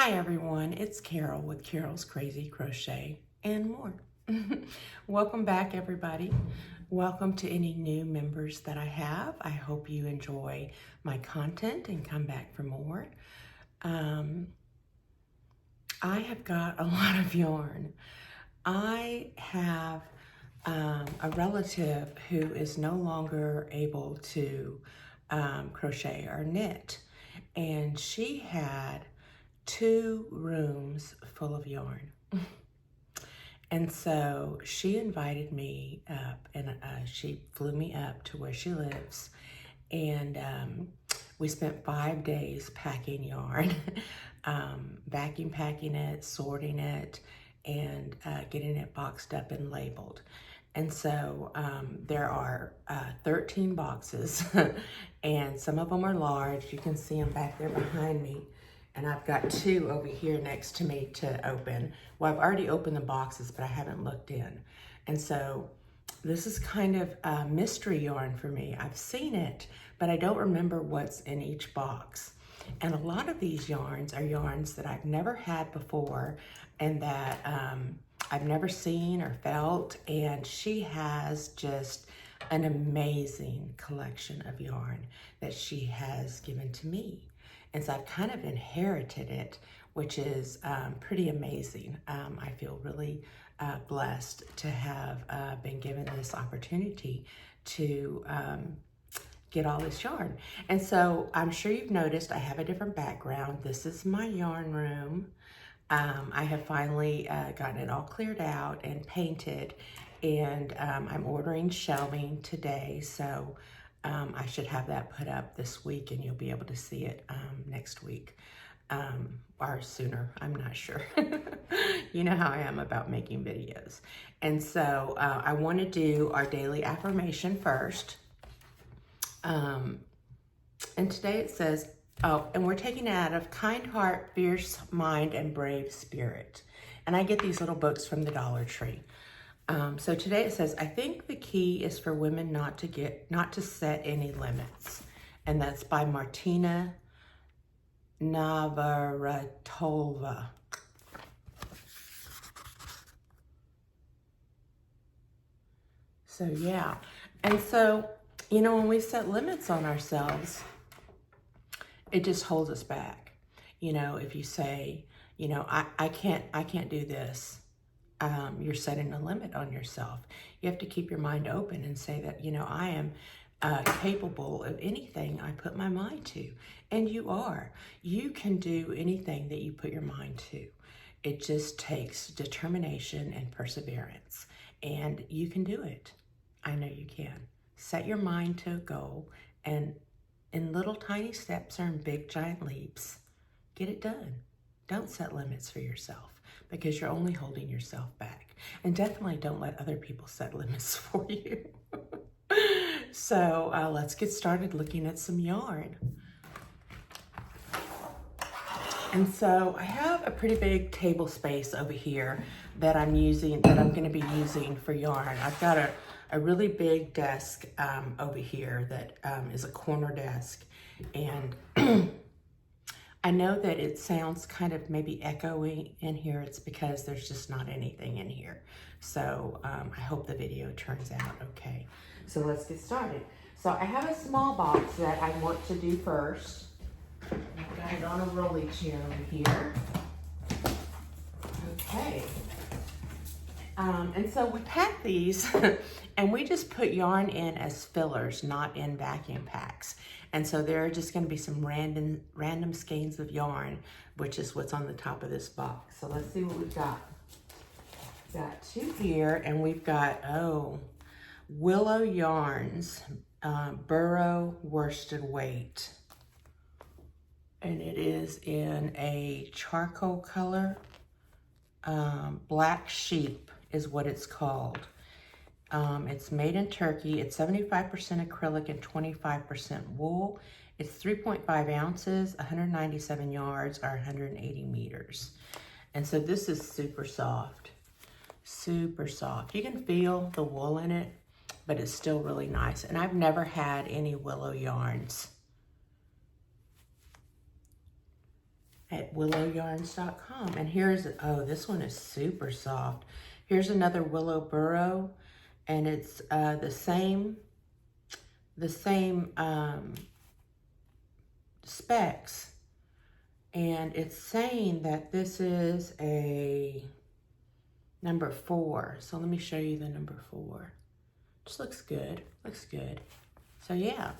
Hi everyone, it's Carol with Carol's Crazy Crochet and more. Welcome back everybody. Welcome to any new members that I have. I hope you enjoy my content and come back for more. I have got a lot of yarn. I have a relative who is no longer able to crochet or knit, and she had 2 rooms full of yarn. And so she invited me up, and she flew me up to where she lives, and we spent 5 days packing yarn, vacuum packing it, sorting it, and getting it boxed up and labeled. And so there are 13 boxes, and some of them are large. You can see them back there behind me. And I've got 2 over here next to me to open. Well, I've already opened the boxes, but I haven't looked in. And so this is kind of a mystery yarn for me. I've seen it, but I don't remember what's in each box. And a lot of these yarns are yarns that I've never had before and that I've never seen or felt. And she has just an amazing collection of yarn that she has given to me. And so I've kind of inherited it, which is pretty amazing. I feel really blessed to have been given this opportunity to get all this yarn. And so I'm sure you've noticed I have a different background. This is my yarn room. I have finally gotten it all cleared out and painted, and I'm ordering shelving today. So I should have that put up this week, and you'll be able to see it next week or sooner. I'm not sure. You know how I am about making videos. And so I want to do our daily affirmation first. And today it says, and we're taking it out of Kind Heart, Fierce Mind, and Brave Spirit. And I get these little books from the Dollar Tree. So today it says, I think the key is for women not to set any limits. And that's by Martina Navratilova. So yeah. And so, you know, when we set limits on ourselves, it just holds us back. You know, if you say, you know, I can't do this. You're setting a limit on yourself. You have to keep your mind open and say that, you know, I am capable of anything I put my mind to. And you are. You can do anything that you put your mind to. It just takes determination and perseverance. And you can do it. I know you can. Set your mind to a goal, and in little tiny steps or in big giant leaps, get it done. Don't set limits for yourself, because you're only holding yourself back. And definitely don't let other people set limits for you. So let's get started looking at some yarn. And so I have a pretty big table space over here that I'm going to be using for yarn. I've got a really big desk over here that is a corner desk. And I know that it sounds kind of maybe echoey in here. It's because there's just not anything in here. So I hope the video turns out okay. So let's get started. So I have a small box that I want to do first. I've got it on a rolly chair over here. Okay. And so we pack these and we just put yarn in as fillers, not in vacuum packs. And so there are just going to be some random skeins of yarn, which is what's on the top of this box. So let's see what we've got. We've got 2 here, and we've got, Willow Yarns, Burrow Worsted Weight. And it is in a charcoal color. Black Sheep is what it's called. It's made in Turkey. It's 75% acrylic and 25% wool. It's 3.5 ounces, 197 yards, or 180 meters. And so this is super soft. Super soft. You can feel the wool in it, but it's still really nice. And I've never had any willow yarns. at willowyarns.com. And here's, oh, this one is super soft. Here's another willow burrow, and it's the same specs. And it's saying that this is a number 4. So let me show you the number 4. Just looks good, looks good. So yeah,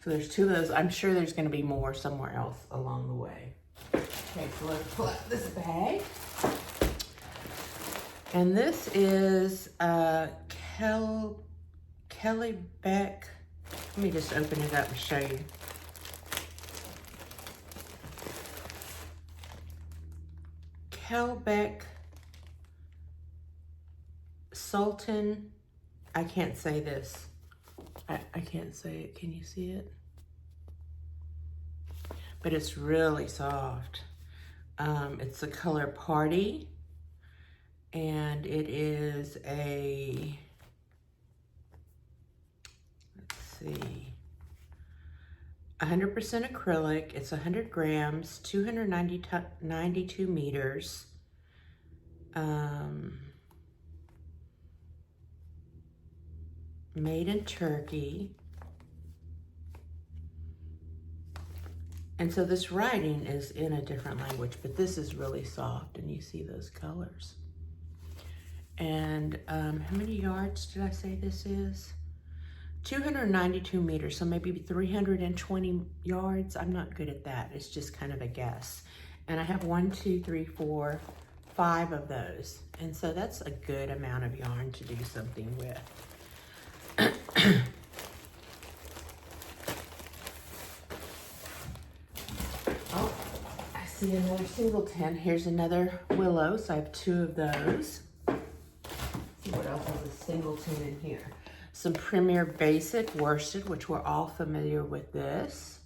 so there's 2 of those. I'm sure there's gonna be more somewhere else along the way. Okay, so let's pull out this bag. And this is Kelly Beck. Let me just open it up and show you. Kelbeck Sultan. I can't say this. I can't say it. Can you see it? But it's really soft. It's the color Party, and it is a, let's see, 100% acrylic. It's 100 grams, 292 meters. Made in Turkey. And so this writing is in a different language, but this is really soft, and you see those colors. And how many yards did I say this is? 292 meters, so maybe 320 yards. I'm not good at that. It's just kind of a guess. And I have 1, 2, 3, 4, 5 of those. And so that's a good amount of yarn to do something with. Oh, I see another singleton. Here's another willow, so I have 2 of those. Let's see what else is a singleton in here. Some Premier Basic worsted, which we're all familiar with this.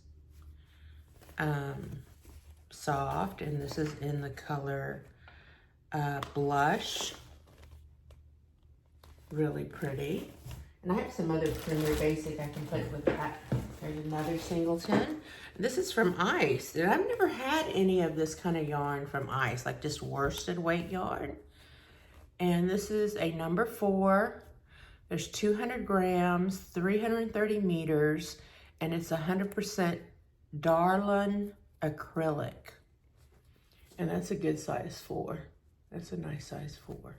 Soft, and this is in the color Blush. Really pretty. And I have some other Premier Basic I can put with that. There's another singleton. This is from Ice, and I've never had any of this kind of yarn from Ice, like just worsted weight yarn. And this is a number 4. There's 200 grams, 330 meters, and it's 100% Darlin acrylic. And that's a good size 4. That's a nice size 4.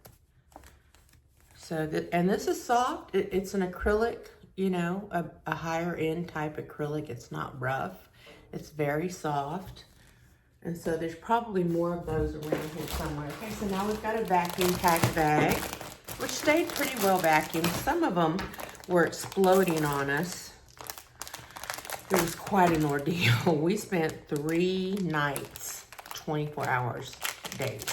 So, and this is soft. It's an acrylic, you know, a higher end type acrylic. It's not rough. It's very soft. And so there's probably more of those around here somewhere. Okay, so now we've got a vacuum packed bag, which stayed pretty well vacuumed. Some of them were exploding on us. It was quite an ordeal. We spent 3 nights, 24 hours days,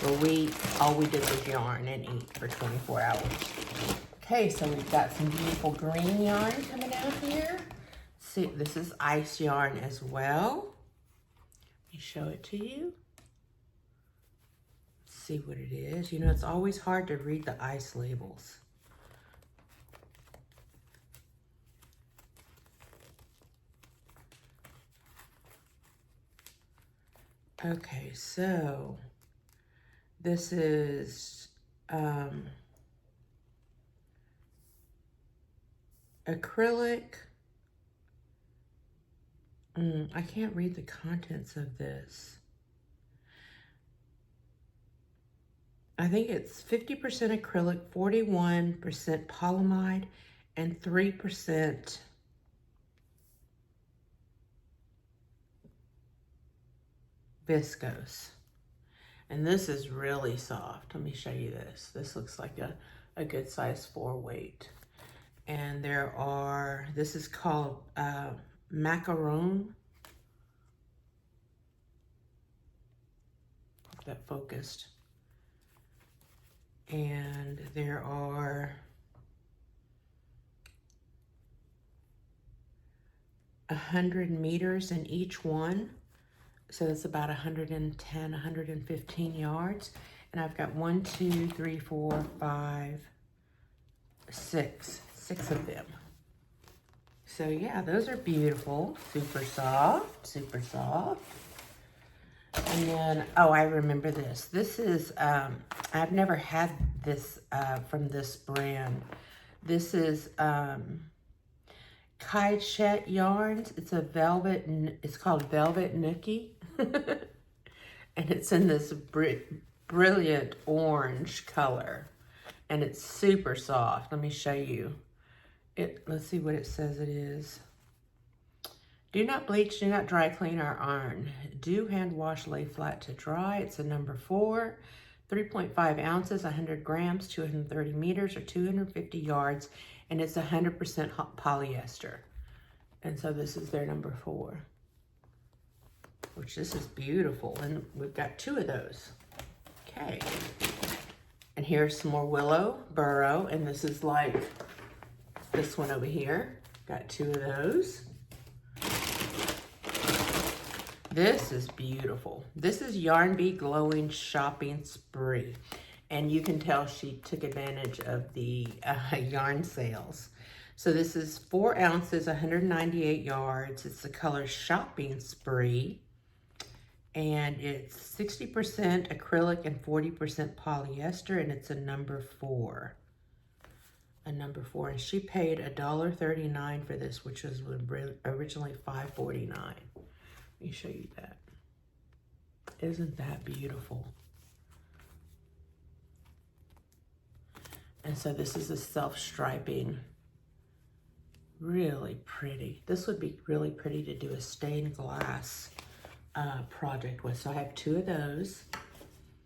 where all we did was yarn and eat for 24 hours. Okay, so we've got some beautiful green yarn coming out here. See, this is Ice yarn as well. Let me show it to you. See what it is. You know, it's always hard to read the Ice labels. Okay, so this is acrylic. I can't read the contents of this. I think it's 50% acrylic, 41% polyamide, and 3% viscose. And this is really soft. Let me show you this. This looks like a good size 4 weight. And there are, this is called macaron. Hope that focused. And there are 100 meters in each one. So that's about 110, 115 yards. And I've got 1, 2, 3, 4, 5, 6 of them. So yeah, those are beautiful, super soft, super soft. And then, oh, I remember this. This is, I've never had this from this brand. This is Crochet yarns. It's a velvet, it's called Velvet Nookie. And it's in this brilliant orange color. And it's super soft. Let me show you. Let's see what it says it is. Do not bleach, do not dry clean or iron. Do hand wash, lay flat to dry. It's a number 4, 3.5 ounces, 100 grams, 230 meters or 250 yards. And it's 100% polyester. And so this is their number 4. Which this is beautiful. And we've got 2 of those. Okay. And here's some more willow burrow. And this is like this one over here. Got 2 of those. This is beautiful. This is Yarn Bee Glowing Shopping Spree. And you can tell she took advantage of the yarn sales. So this is 4 ounces, 198 yards. It's the color Shopping Spree. And it's 60% acrylic and 40% polyester. And it's a number 4. A number 4. And she paid $1.39 for this, which was originally $5.49. Let me show you that. Isn't that beautiful? And so this is a self-striping. Really pretty. This would be really pretty to do a stained glass project with. So I have 2 of those.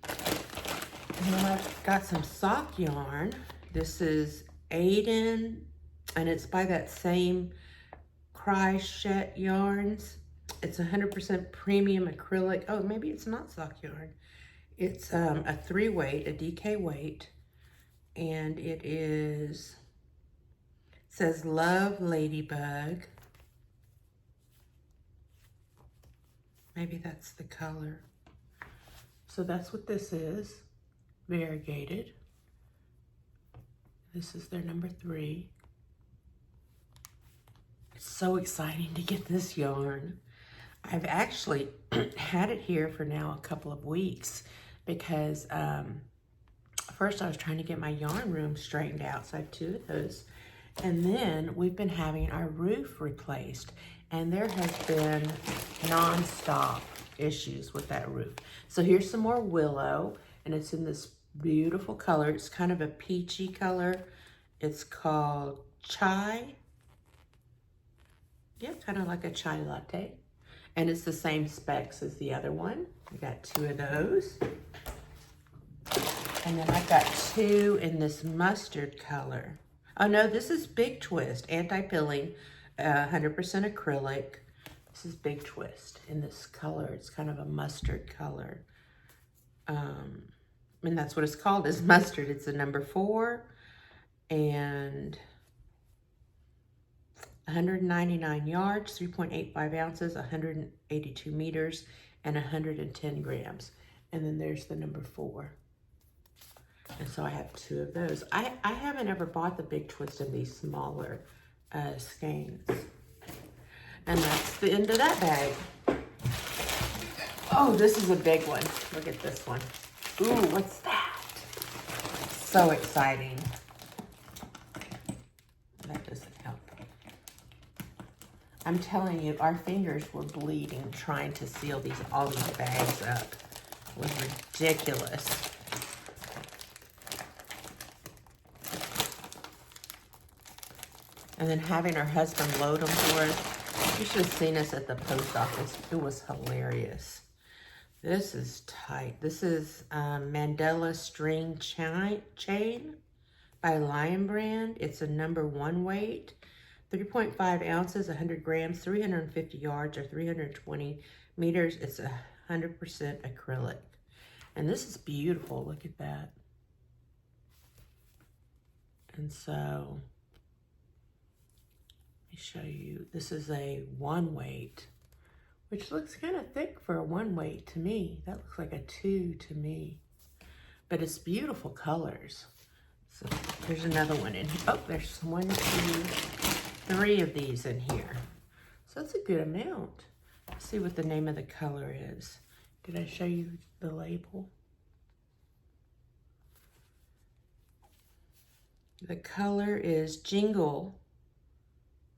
And then I've got some sock yarn. This is Aiden, and it's by that same Crochet yarns. It's 100% premium acrylic. Oh, maybe it's not sock yarn. It's a 3 weight, a DK weight. And it says Love Ladybug. Maybe that's the color. So that's what this is. Variegated. This is their number 3. It's so exciting to get this yarn. I've actually had it here for now a couple of weeks because first I was trying to get my yarn room straightened out, so I have 2 of those. And then we've been having our roof replaced, and there has been non-stop issues with that roof. So here's some more willow, and it's in this beautiful color. It's kind of a peachy color. It's called Chai. Yeah, kind of like a chai latte. And it's the same specs as the other one. I got 2 of those. And then I've got 2 in this mustard color. Oh no, this is Big Twist, anti-pilling, 100% acrylic. This is Big Twist in this color. It's kind of a mustard color. And that's what it's called, is mustard. It's a number 4 and 199 yards, 3.85 ounces, 182 meters, and 110 grams. And then there's the number 4. And so I have 2 of those. I haven't ever bought the Big Twist in these smaller skeins. And that's the end of that bag. Oh, this is a big one. Look at this one. Ooh, what's that? So exciting. That doesn't help. I'm telling you, our fingers were bleeding trying to seal all these bags up. It was ridiculous. And then having our husband load them for us. You should have seen us at the post office. It was hilarious. This is tight. This is Mandela String Chain by Lion Brand. It's a number 1 weight. 3.5 ounces, 100 grams, 350 yards, or 320 meters. It's 100% acrylic. And this is beautiful. Look at that. And so, let me show you. This is a 1 weight, which looks kind of thick for a 1 weight to me. That looks like a 2 to me. But it's beautiful colors. So there's another one in here. Oh, there's 1, 2, 3 of these in here. So that's a good amount. Let's see what the name of the color is. Did I show you the label? The color is Jingle.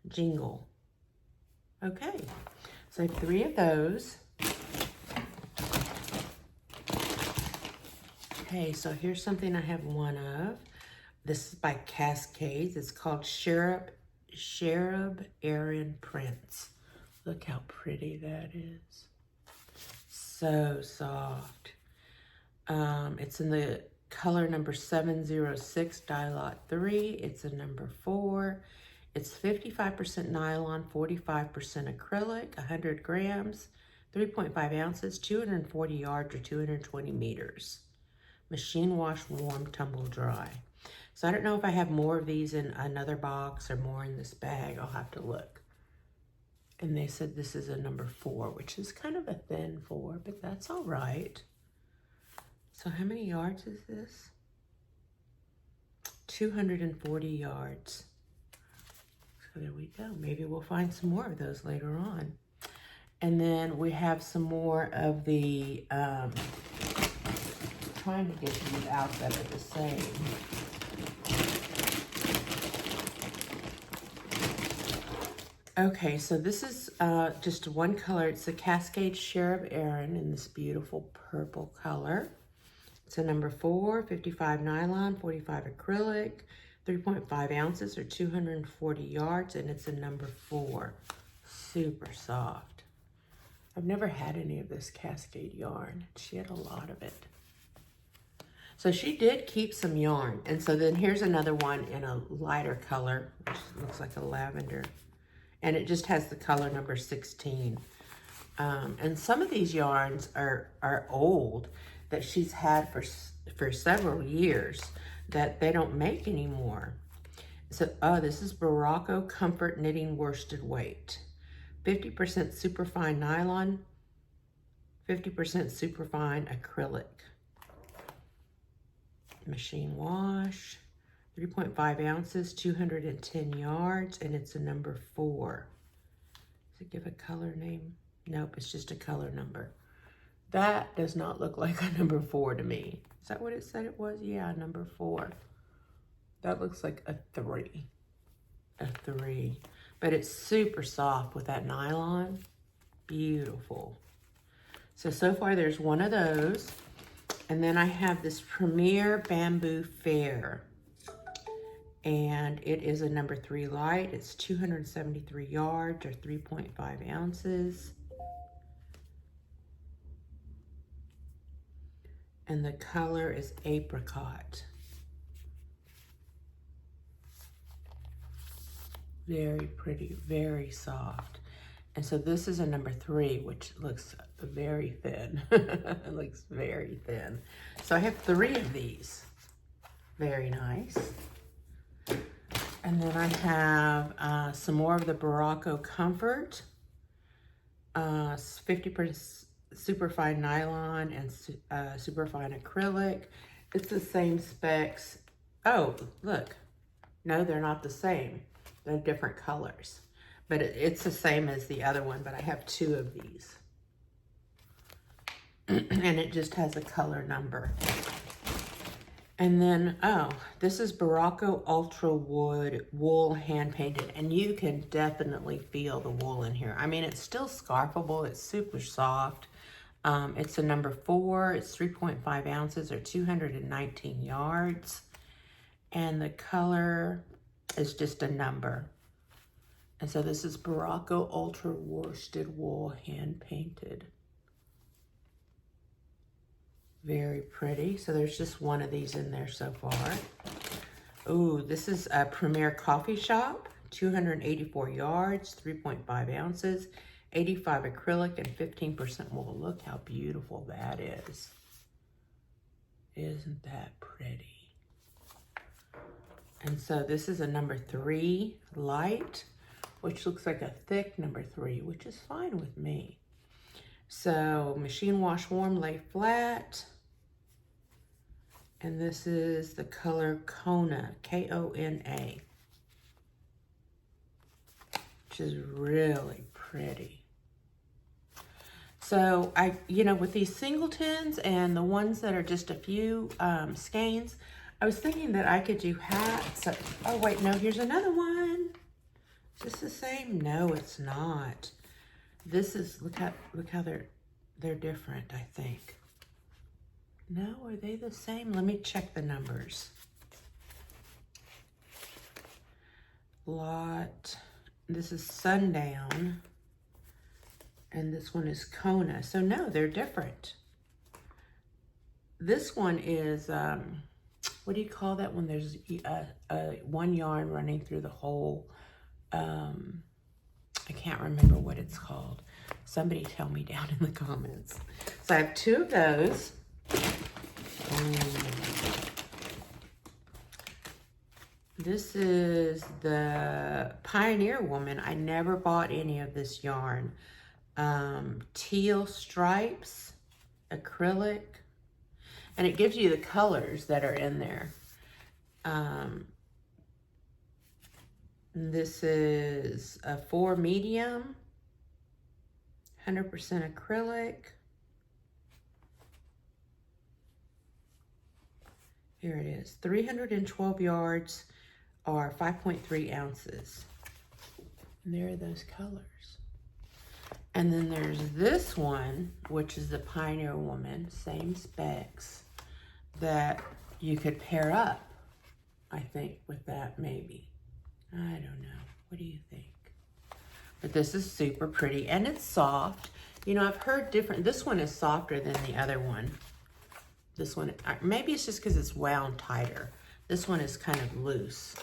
Jingle. Okay, so I have 3 of those. Okay, so here's something I have 1 of. This is by Cascades. It's called Cherub Aran Prints. Look how pretty that is. So soft. It's in the color number 706, dye lot 3. It's a number 4. It's 55% nylon, 45% acrylic, 100 grams, 3.5 ounces, 240 yards or 220 meters. Machine wash, warm, tumble dry. So I don't know if I have more of these in another box or more in this bag. I'll have to look. And they said this is a number 4, which is kind of a thin 4, but that's all right. So how many yards is this? 240 yards. So there we go. Maybe we'll find some more of those later on. And then we have some more of the, trying to get these out that are the same. Okay, so this is just 1 color. It's the Cascade Cherub Aran in this beautiful purple color. It's a number 4, 55 nylon, 45 acrylic, 3.5 ounces or 240 yards, and it's a number 4. Super soft. I've never had any of this Cascade yarn. She had a lot of it. So she did keep some yarn. And so then here's another one in a lighter color, which looks like a lavender. And it just has the color number 16. And some of these yarns are old that she's had for several years that they don't make anymore. So, this is Morocco Comfort Knitting Worsted Weight. 50% superfine nylon, 50% superfine acrylic. Machine wash, 3.5 ounces, 210 yards, and it's a number 4. Does it give a color name? Nope, it's just a color number. That does not look like a number 4 to me. Is that what it said it was? Yeah, number 4. That looks like a 3. A 3. But it's super soft with that nylon. Beautiful. So far there's 1 of those. And then I have this Premier Bamboo Fair. And it is a number 3 light. It's 273 yards or 3.5 ounces. And the color is apricot. Very pretty, very soft. And so this is a number 3, which looks very thin. It looks very thin. So I have 3 of these. Very nice. And then I have some more of the Morocco Comfort. 50% superfine nylon and superfine acrylic. It's the same specs. Oh, look. No, they're not the same. They're different colors. But it's the same as the other one, but I have 2 of these. And it just has a color number. And then, this is Morocco Ultra Wood Wool Hand Painted. And you can definitely feel the wool in here. I mean, it's still scarfable. It's super soft. It's a number 4. It's 3.5 ounces or 219 yards. And the color is just a number. And so this is Morocco Ultra Worsted Wool Hand Painted. Very pretty. So there's just 1 of these in there so far. Ooh, this is a Premier Coffee Shop. 284 yards, 3.5 ounces, 85 acrylic, and 15% wool. Look how beautiful that is. Isn't that pretty? And so this is a number 3 light, which looks like a thick number 3, which is fine with me. So machine wash warm, lay flat. And this is the color Kona, K-O-N-A, which is really pretty. So with these singletons and the ones that are just a few skeins, I was thinking that I could do hats. Oh wait, no, here's another one. Is this the same? No, it's not. This is, look how they're different, I think. No, are they the same? Let me check the numbers. This is Sundown. And this one is Kona. So no, they're different. This one is, what do you call that when there's one yarn running through the whole, I can't remember what it's called. Somebody tell me down in the comments. So I have 2 of those. This is the Pioneer Woman. I never bought any of this yarn. Teal stripes, acrylic, and it gives you the colors that are in there. This is a 4 medium, 100% acrylic. Here it is, 312 yards or 5.3 ounces. And there are those colors. And then there's this one, which is the Pioneer Woman, same specs, that you could pair up, I think, with that maybe. I don't know. What do you think? But this is super pretty, and it's soft. You know, I've heard this one is softer than the other one. This one, maybe it's just because it's wound tighter. This one is kind of loose,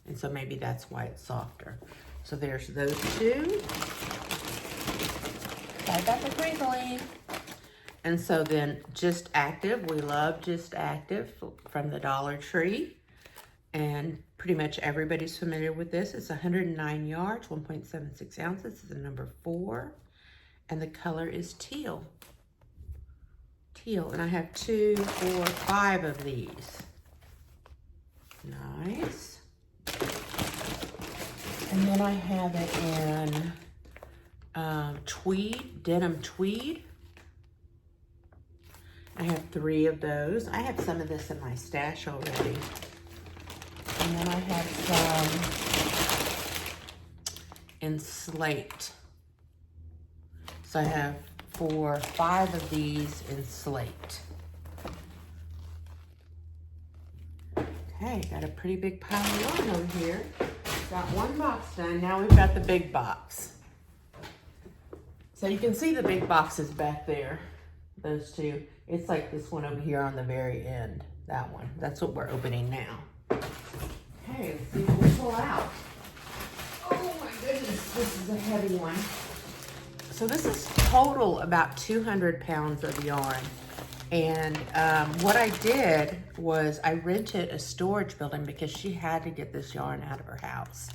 and so maybe that's why it's softer. So there's those 2. I got the crinkling. And so then Just Active, we love Just Active from the Dollar Tree. And pretty much everybody's familiar with this. It's 109 yards, 1.76 ounces. It's the number 4. And the color is teal. Teal. And I have 2, 4, 5 of these. Nice. And then I have it in tweed, denim tweed. I have 3 of those. I have some of this in my stash already. And then I have some in slate. So I have 4, 5 of these in slate. Okay, got a pretty big pile of yarn over here. Got 1 box done. Now we've got the big box. So you can see the big boxes back there, those 2. It's like this one over here on the very end, that one. That's what we're opening now. Okay, let's see what we pull out. Oh my goodness, this is a heavy one. So this is total about 200 pounds of yarn. And what I did was I rented a storage building because she had to get this yarn out of her house.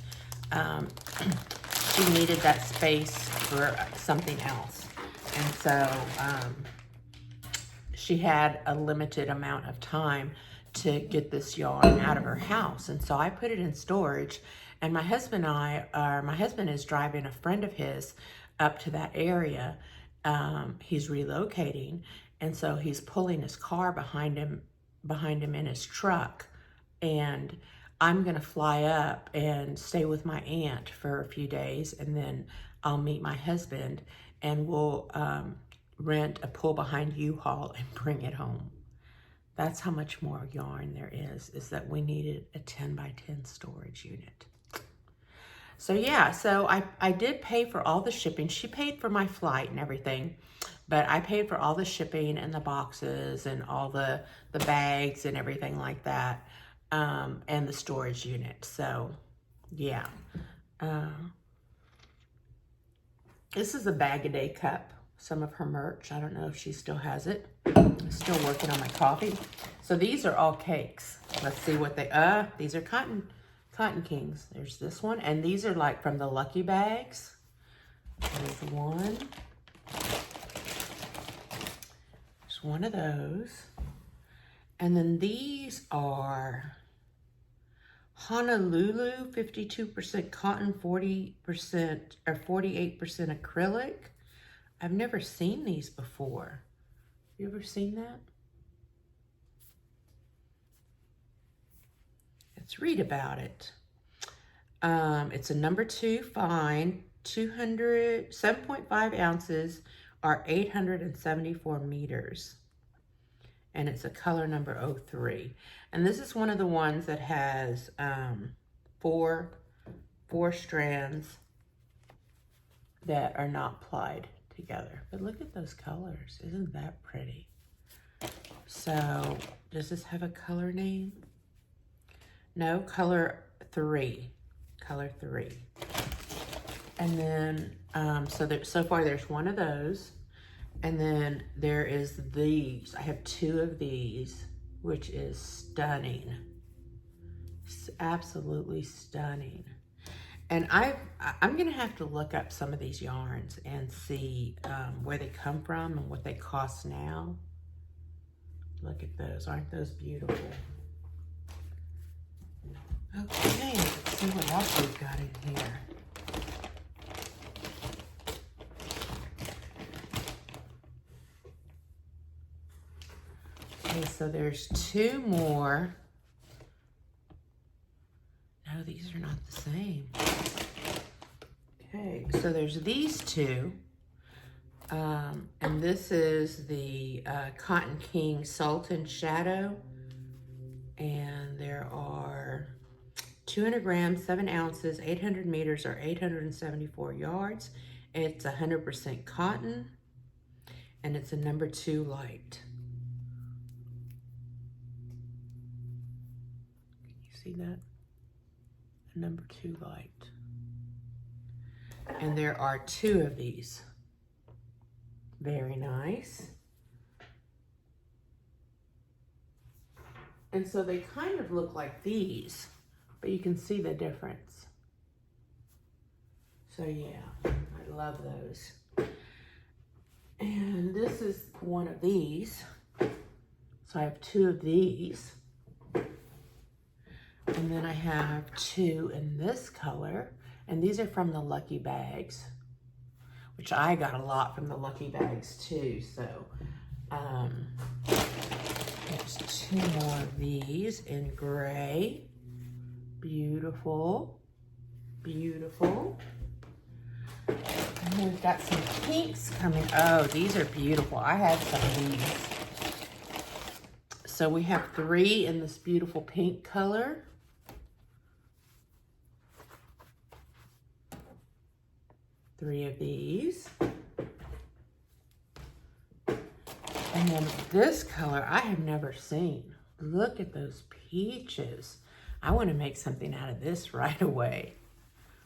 She needed that space for something else. And so she had a limited amount of time to get this yarn out of her house. And so I put it in storage, and my husband is driving a friend of his up to that area. He's relocating, and so he's pulling his car behind him in his truck. And I'm gonna fly up and stay with my aunt for a few days, and then I'll meet my husband, and we'll rent a pull behind U-Haul and bring it home. That's how much more yarn there is that we needed a 10 by 10 storage unit. So yeah, so I did pay for all the shipping. She paid for my flight and everything, but I paid for all the shipping and the boxes and all the bags and everything like that, and the storage unit. So yeah. This is a Bag-A-Day cup, some of her merch. I don't know if she still has it. Still working on my coffee. So these are all cakes. Let's see what these are Cotton Kings. There's this one, and these are like from the Lucky Bags. There's one. There's one of those. And then these are Honolulu, 52% cotton, 40% or 48% acrylic. I've never seen these before. You ever seen that? Let's read about it. It's a number 2 fine, 7.5 ounces or 874 meters. And it's a color number 03. And this is one of the ones that has four strands that are not plied together. But look at those colors. Isn't that pretty? So, does this have a color name? No, color 3. Color 3. And then, so far there's one of those. And then there is these. I have 2 of these, which is stunning. It's absolutely stunning. And I'm gonna have to look up some of these yarns and see where they come from and what they cost now. Look at those, aren't those beautiful? Okay, let's see what else we've got in here. Okay, so there's 2 more. No, these are not the same. Okay, so there's these 2. And this is the Cotton King Sultan Shadow. And there are 200 grams, 7 ounces, 800 meters, or 874 yards. It's 100% cotton. And it's a number 2 light. Can you see that? A number 2 light. And there are 2 of these. Very nice. And so they kind of look like these, but you can see the difference. So yeah, I love those. And this is one of these. So I have 2 of these. And then I have 2 in this color. And these are from the Lucky Bags, which I got a lot from the Lucky Bags too. So there's 2 more of these in gray. Beautiful, beautiful. And we've got some pinks coming. Oh, these are beautiful. I had some of these. So we have 3 in this beautiful pink color. Three of these. And then this color I have never seen. Look at those peaches. I want to make something out of this right away.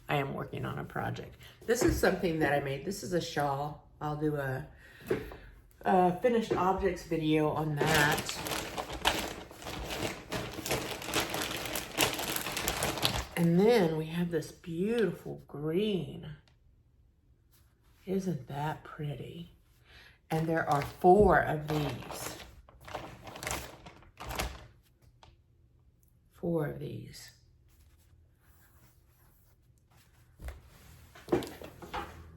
I am working on a project. This is something that I made. This is a shawl. I'll do a finished objects video on that. And then we have this beautiful green. Isn't that pretty? And there are 4 of these. 4 of these.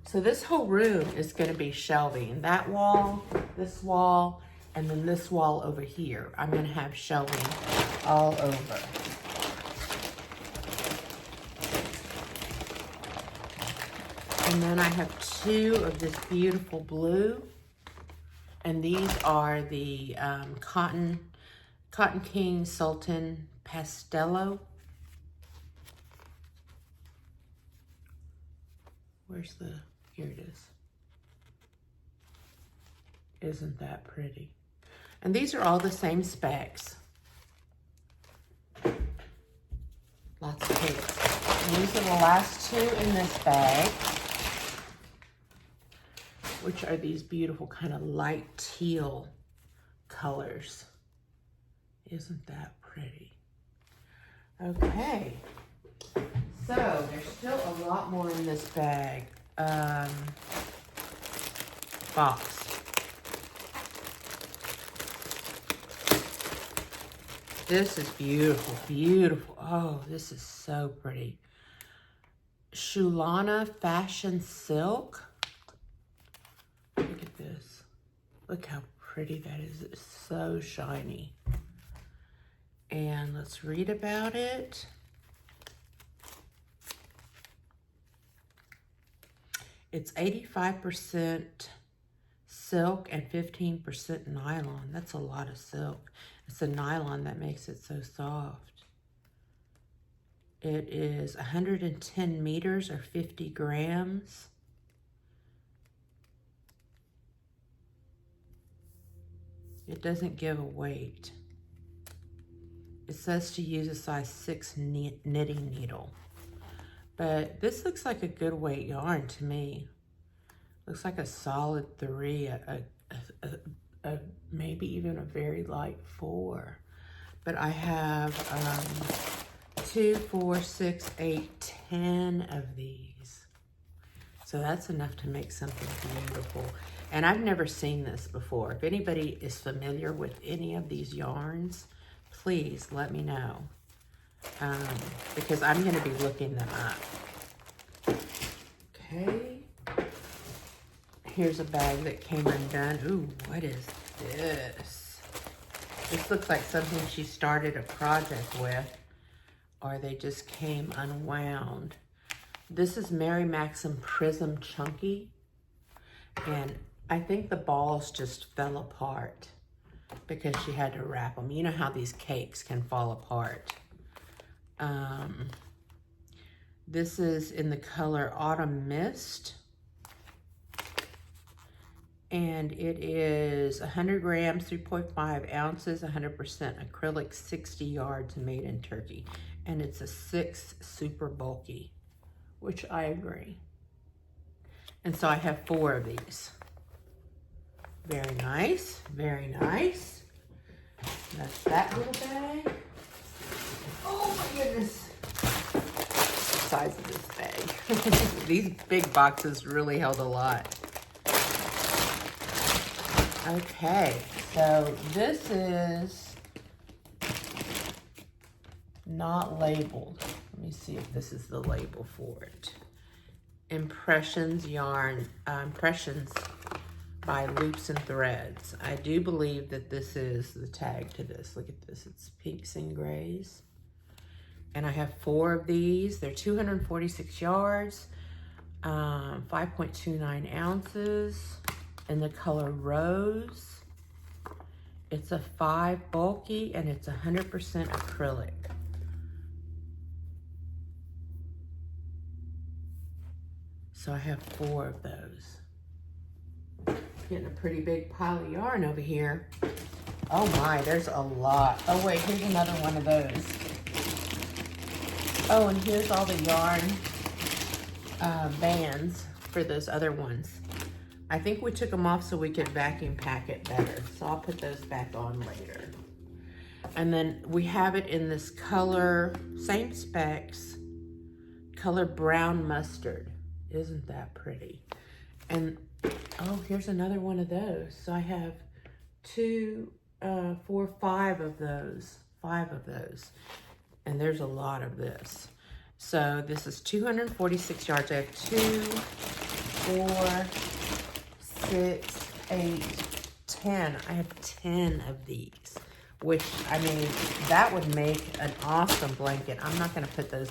So this whole room is going to be shelving. That wall, this wall, and then this wall over here. I'm going to have shelving all over. And then I have 2 of this beautiful blue. And these are the Cotton King Sultan Pastello. Where's the, here it is. Isn't that pretty? And these are all the same specs. Lots of pinks. And these are the last 2 in this bag, which are these beautiful kind of light teal colors. Isn't that pretty? Okay, so there's still a lot more in this bag. Box. This is beautiful, beautiful. Oh, this is so pretty. Shulana Fashion Silk. Look how pretty that is. It's so shiny. And let's read about it. It's 85% silk and 15% nylon. That's a lot of silk. It's the nylon that makes it so soft. It is 110 meters or 50 grams. It doesn't give a weight. It says to use a size 6 knitting needle. But this looks like a good weight yarn to me. Looks like a solid 3, maybe even a very light 4. But I have 2, 4, 6, 8, 10 of these. So that's enough to make something beautiful. And I've never seen this before. If anybody is familiar with any of these yarns, please let me know. Because I'm going to be looking them up. Okay. Here's a bag that came undone. Ooh, what is this? This looks like something she started a project with, or they just came unwound. This is Mary Maxim Prism Chunky, and I think the balls just fell apart because she had to wrap them. You know how these cakes can fall apart. This is in the color Autumn Mist. And it is 100 grams, 3.5 ounces, 100% acrylic, 60 yards, made in Turkey. And it's a 6 super bulky, which I agree. And so I have 4 of these. Very nice, very nice. That's that little bag. Oh my goodness. The size of this bag. These big boxes really held a lot. Okay, so this is not labeled. Let me see if this is the label for it. Impressions yarn, Impressions by Loops and Threads. I do believe that this is the tag to this. Look at this, it's pinks and grays. And I have 4 of these. They're 246 yards, 5.29 ounces. In the color Rose. It's a 5 bulky and it's 100% acrylic. So I have 4 of those. Getting a pretty big pile of yarn over here. Oh my, there's a lot. Oh wait, here's another one of those. Oh, and here's all the yarn bands for those other ones. I think we took them off so we could vacuum pack it better. So I'll put those back on later. And then we have it in this color, same specs, color brown mustard. Isn't that pretty? And, oh, here's another one of those. So I have 2, 4, 5 of those. 5 of those. And there's a lot of this. So this is 246 yards. I have 2, 4, 6, 8, 10. I have 10 of these, which, I mean, that would make an awesome blanket. I'm not going to put those,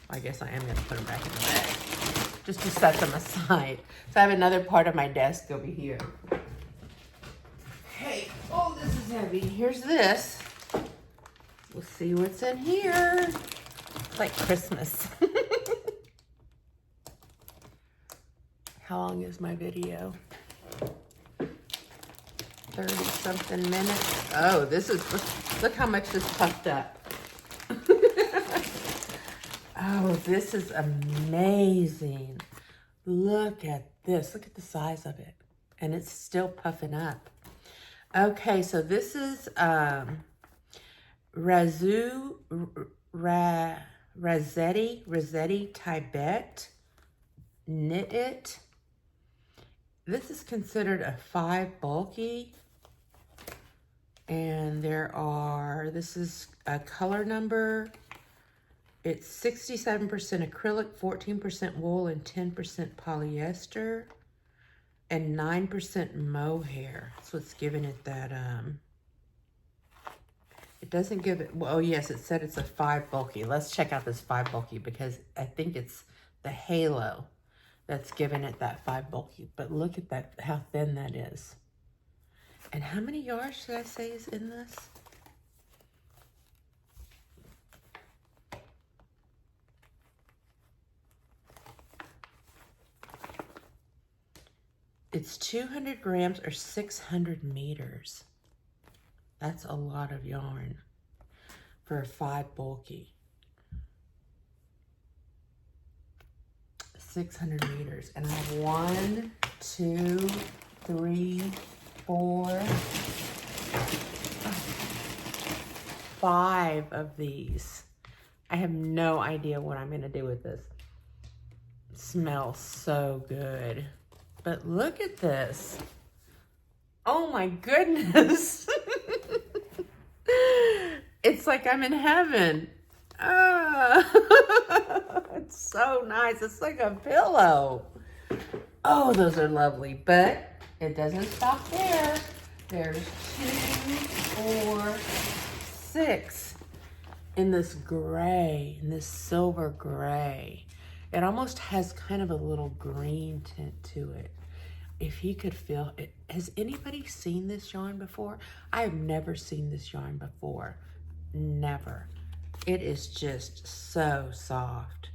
I guess I am going to put them back in the bag, just to set them aside. So I have another part of my desk over here. Hey, oh, this is heavy. Here's this. We'll see what's in here. It's like Christmas. How long is my video? 30-something minutes. Oh, this is, look how much this puffed up. Oh, this is amazing. Look at this. Look at the size of it. And it's still puffing up. Okay, so this is Rossetti Tibet Knit It. This is considered a 5 bulky. And this is a color number. It's 67% acrylic, 14% wool, and 10% polyester. and 9% mohair. That's what's giving it that, it doesn't give it, well, oh yes, it said it's a 5 bulky. Let's check out this 5 bulky because I think it's the halo that's giving it that 5 bulky. But look at that, how thin that is. And how many yards should I say is in this? It's 200 grams or 600 meters. That's a lot of yarn for a 5 bulky. 600 meters. And I have 1, 2, 3, 4, 5 of these. I have no idea what I'm gonna do with this. It smells so good. But look at this. Oh my goodness. It's like I'm in heaven. It's so nice. It's like a pillow. Oh, those are lovely. But it doesn't stop there. There's 2, 4, 6 in this gray, in this silver gray. It almost has kind of a little green tint to it. If you could feel it. Has anybody seen this yarn before? I have never seen this yarn before. Never. It is just so soft.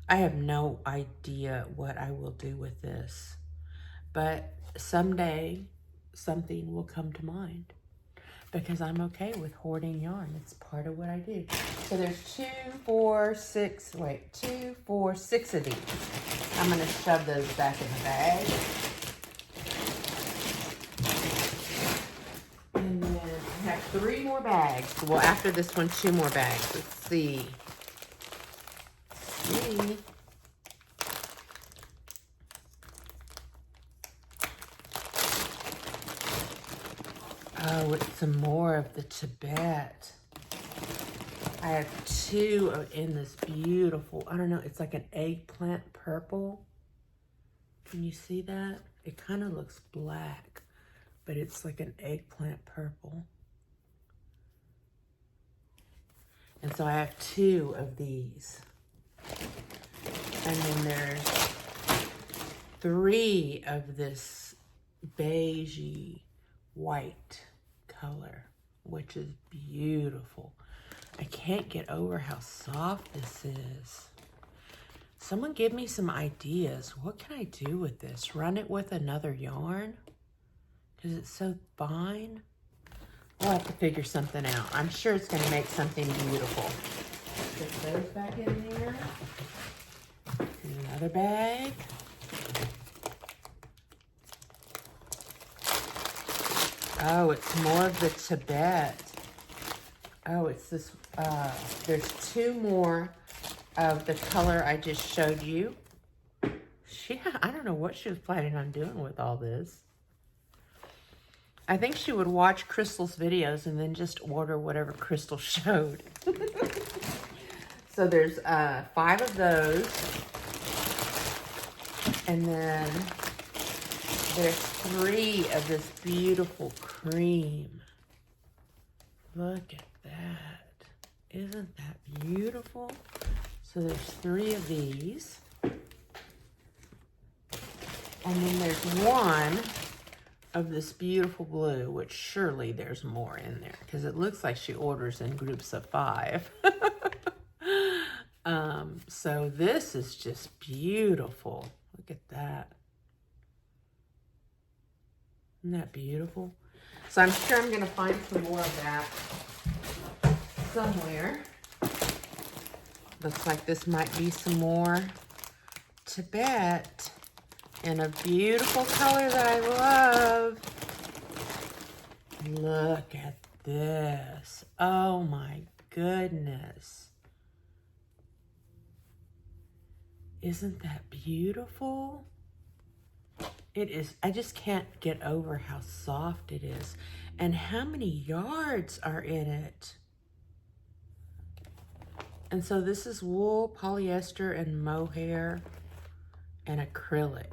I have no idea what I will do with this. But someday something will come to mind. Because I'm okay with hoarding yarn. It's part of what I do. So there's 2, 4, 6, wait, 2, 4, 6 of these. I'm gonna shove those back in the bag. And then I have 3 more bags. Well, after this one, 2 more bags. Let's see. Oh, it's some more of the Tibet. I have 2 in this beautiful, I don't know, it's like an eggplant purple. Can you see that? It kind of looks black, but it's like an eggplant purple. And so I have 2 of these. And then there's 3 of this beigey white color, which is beautiful. I can't get over how soft this is. Someone give me some ideas. What can I do with this? Run it with another yarn? Because it's so fine. We'll have to figure something out. I'm sure it's going to make something beautiful. Put those back in there. Another bag. Oh, it's more of the Tibet. Oh, it's this, there's 2 more of the color I just showed you. I don't know what she was planning on doing with all this. I think she would watch Crystal's videos and then just order whatever Crystal showed. So there's 5 of those. And then there's 3 of this beautiful cream. Look at that. Isn't that beautiful? So there's 3 of these. And then there's 1 of this beautiful blue, which surely there's more in there because it looks like she orders in groups of 5. So this is just beautiful. Look at that. Isn't that beautiful? So I'm sure I'm going to find some more of that somewhere. Looks like this might be some more Tibet in a beautiful color that I love. Look at this. Oh my goodness. Isn't that beautiful? It is. I just can't get over how soft it is and how many yards are in it. And so this is wool, polyester, and mohair, and acrylic.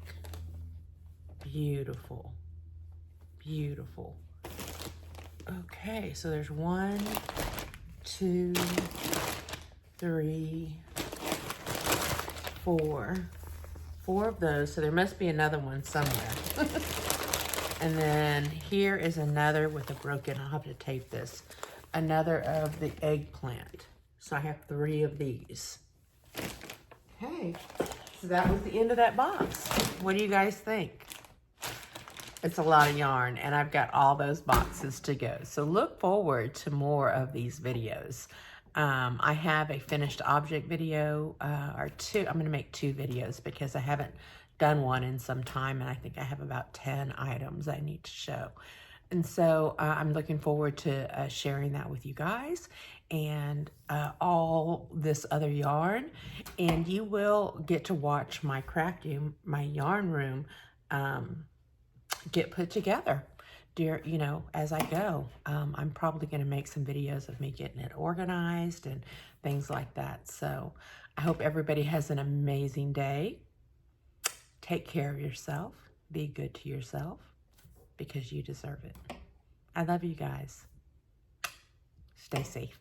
Beautiful. Beautiful. Okay, so there's 1, 2, 3, 4. 4 of those, so there must be another one somewhere. And then here is another with a broken, I'll have to tape this, another of the eggplant. So I have 3 of these. Okay, so that was the end of that box. What do you guys think? It's a lot of yarn, and I've got all those boxes to go. So look forward to more of these videos. I have a finished object video, or 2. I'm going to make 2 videos because I haven't done one in some time, and I think I have about 10 items I need to show. And so I'm looking forward to sharing that with you guys, and all this other yarn. And you will get to watch my my yarn room get put together, as I go. I'm probably going to make some videos of me getting it organized and things like that. So I hope everybody has an amazing day. Take care of yourself. Be good to yourself because you deserve it. I love you guys. Stay safe.